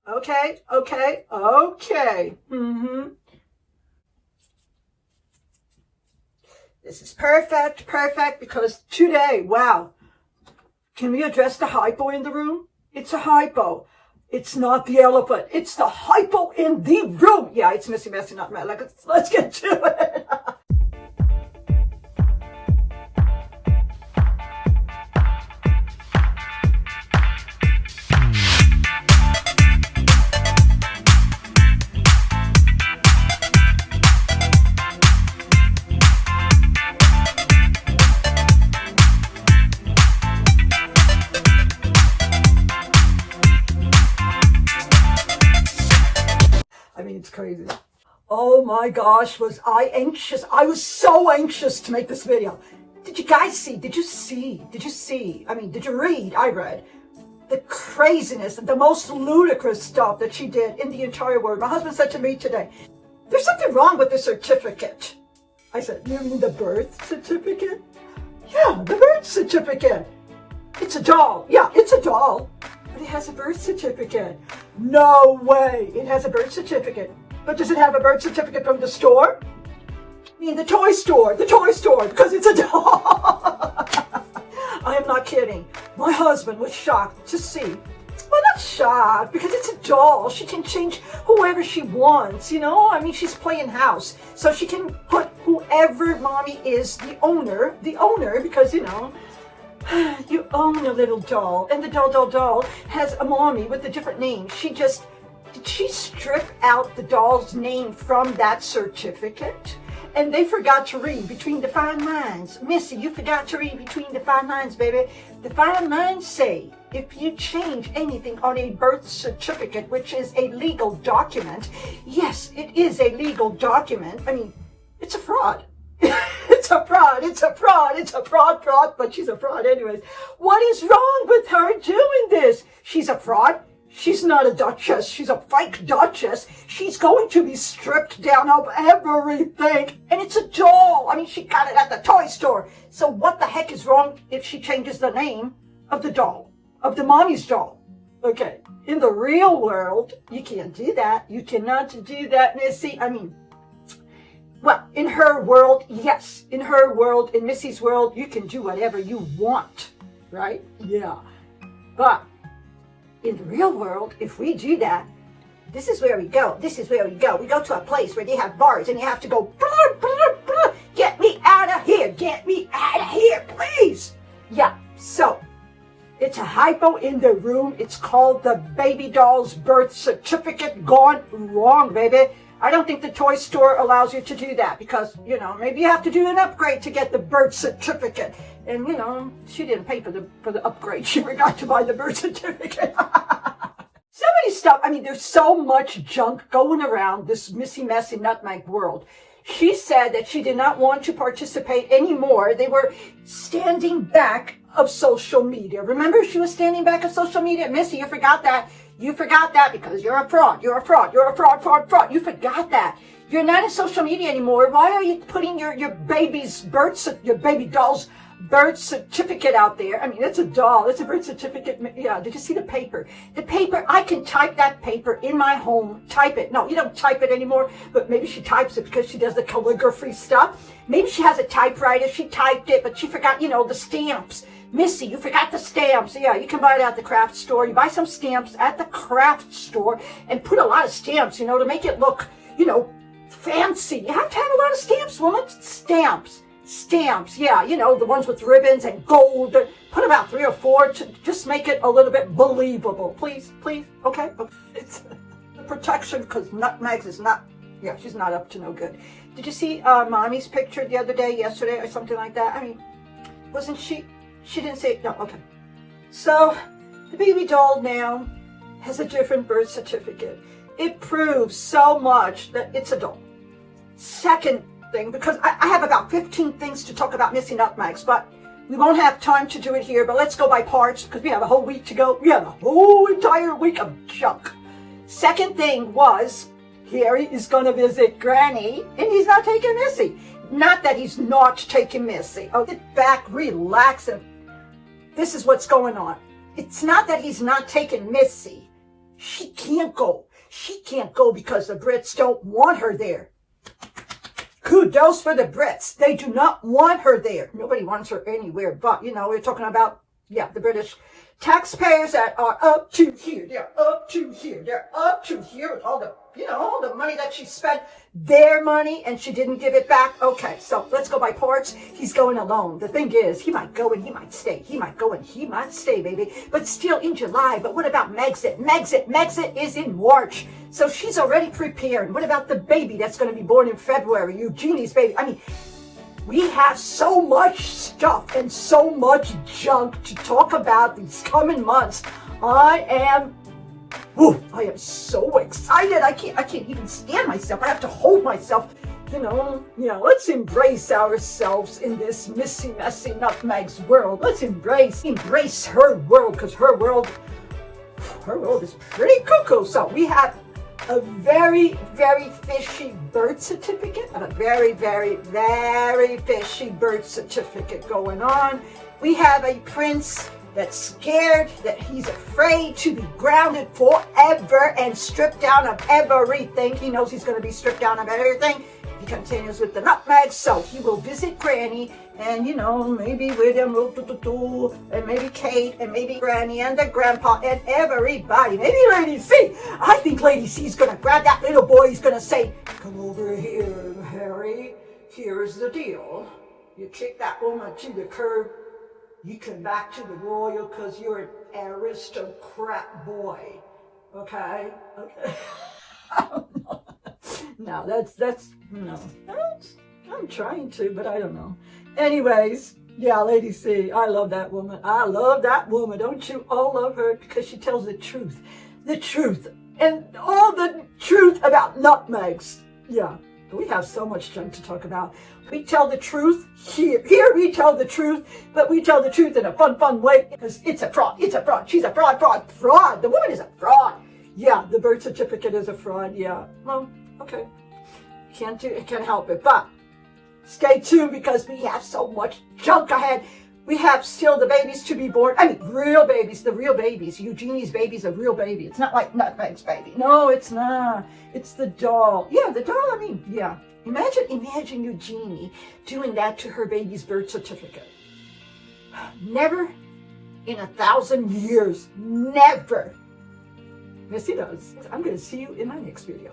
Okay. This is perfect, because today, wow, can we address the hypo in the room? It's a hypo. It's not the elephant. It's the hypo in the room. Yeah, it's messy, not mad. Let's get to it. It's crazy. Oh my gosh, was I anxious? I was so anxious to make this video. Did you guys see? Did you see? Did you read? I read the craziness, the most ludicrous stuff that she did in the entire world. My husband said to me today, there's something wrong with the certificate. I said, you mean the birth certificate? Yeah, the birth certificate. It's a doll. Yeah, it's a doll. But it has a birth certificate. No way. It has a birth certificate. But does it have a birth certificate from the store? I mean, the toy store, because it's a doll. I am not kidding. My husband was shocked to see. Well, not shocked, because it's a doll. She can change whoever she wants, you know? I mean, she's playing house. So she can put whoever mommy is the owner, because, you know, you own a little doll, and the doll has a mommy with a different name. Did she strip out the doll's name from that certificate? And they forgot to read between the fine lines. Missy, you forgot to read between the fine lines, baby. The fine lines say, if you change anything on a birth certificate, which is a legal document, yes, it is a legal document. I mean, it's a fraud. It's a fraud, but she's a fraud anyways. What is wrong with her doing this? She's a fraud. She's not a duchess. She's a fake duchess. She's going to be stripped down of everything. And it's a doll. I mean, she got it at the toy store. So what the heck is wrong if she changes the name of the doll, of the mommy's doll? Okay. In the real world, you can't do that. You cannot do that, Missy. I mean, well, in her world, yes. In her world, in Missy's world, you can do whatever you want, right? Yeah. But in the real world, if we do that, this is where we go. We go to a place where they have bars and you have to go, get me out of here, please. Yeah, so it's a hypo in the room. It's called the baby doll's birth certificate gone wrong, baby. I don't think the toy store allows you to do that because, you know, maybe you have to do an upgrade to get the birth certificate. And, you know, she didn't pay for the upgrade. She forgot to buy the birth certificate. So many stuff. I mean, there's so much junk going around this messy nutmeg world. She said that she did not want to participate anymore. They were standing back of social media. Remember, she was standing back of social media? Missy, you forgot that. You forgot that because you're a fraud. You're a fraud. You forgot that. You're not in social media anymore. Why are you putting your baby doll's birth certificate out there? I mean, it's a doll. It's a birth certificate. Yeah, did you see the paper? The paper, I can type that paper in my home. Type it. No, you don't type it anymore, but maybe she types it because she does the calligraphy stuff. Maybe she has a typewriter. She typed it, but she forgot, you know, the stamps. Missy, you forgot the stamps. Yeah, you can buy it at the craft store. You buy some stamps at the craft store and put a lot of stamps, you know, to make it look, you know, fancy. You have to have a lot of stamps, woman. Stamps, yeah, you know, the ones with ribbons and gold. Put about 3 or 4 to just make it a little bit believable. Please, okay? It's the protection because Nutmegs is not, yeah, she's not up to no good. Did you see Mommy's picture the other day, yesterday, or something like that? I mean, wasn't she didn't say, no, okay. So, the baby doll now has a different birth certificate. It proves so much that it's a doll. Second thing, because I have about 15 things to talk about Missy Nutmegs, but we won't have time to do it here, but let's go by parts, because we have a whole week to go. We have a whole entire week of junk. Second thing was, Harry is going to visit Granny, and he's not taking Missy. Not that he's not taking Missy. Oh, sit back, relax, and this is what's going on. It's not that he's not taking Missy. She can't go. She can't go because the Brits don't want her there. Kudos for the Brits. They do not want her there. Nobody wants her anywhere. But, we're talking about, the British taxpayers that are up to here. They're up to here. They're up to here with all the, all the money that she spent. Their money, and she didn't give it back. Okay, so let's go by parts. He's going alone. The thing is, he might go and he might stay. He might go and he might stay, baby. But still in July. But what about Megxit? Megxit is in March. So she's already prepared. What about the baby that's going to be born in February? Eugenie's baby. I mean, we have so much stuff and so much junk to talk about these coming months. I am so excited. I can't even stand myself. I have to hold myself. Let's embrace ourselves in this messy nutmeg's world. Let's embrace her world, because her world is pretty cuckoo. So we have a very, very fishy birth certificate, and a very, very, very fishy birth certificate going on. We have a prince that's scared, that he's afraid to be grounded forever and stripped down of everything. He knows he's going to be stripped down of everything if he continues with the nutmeg. So he will visit Granny, and maybe William and maybe Kate and maybe Granny and the grandpa and everybody. Maybe Lady C. I think Lady C is going to grab that little boy. He's going to say, "Come over here, Harry. Here's the deal. You kick that woman to the curb. You come back to the royal because you're an aristocrat boy. Okay? Okay." No, that's I'm trying to, but I don't know. Anyways, Lady C, I love that woman. I love that woman. Don't you all love her? Because she tells the truth. The truth. And all the truth about nutmegs. Yeah. We have so much junk to talk about. We tell the truth here. Here we tell the truth, but we tell the truth in a fun way, because it's a fraud. It's a fraud. She's a fraud. The woman is a fraud. Yeah, the birth certificate is a fraud. Yeah. Well, okay. Can't help it. But stay tuned, because we have so much junk ahead. We have still the babies to be born. I mean, real babies, the real babies. Eugenie's baby's a real baby. It's not like Nutmeg's baby. No, it's not. It's the doll. Yeah, the doll, Imagine Eugenie doing that to her baby's birth certificate. Never in 1,000 years. Never. Yes, he does. I'm going to see you in my next video.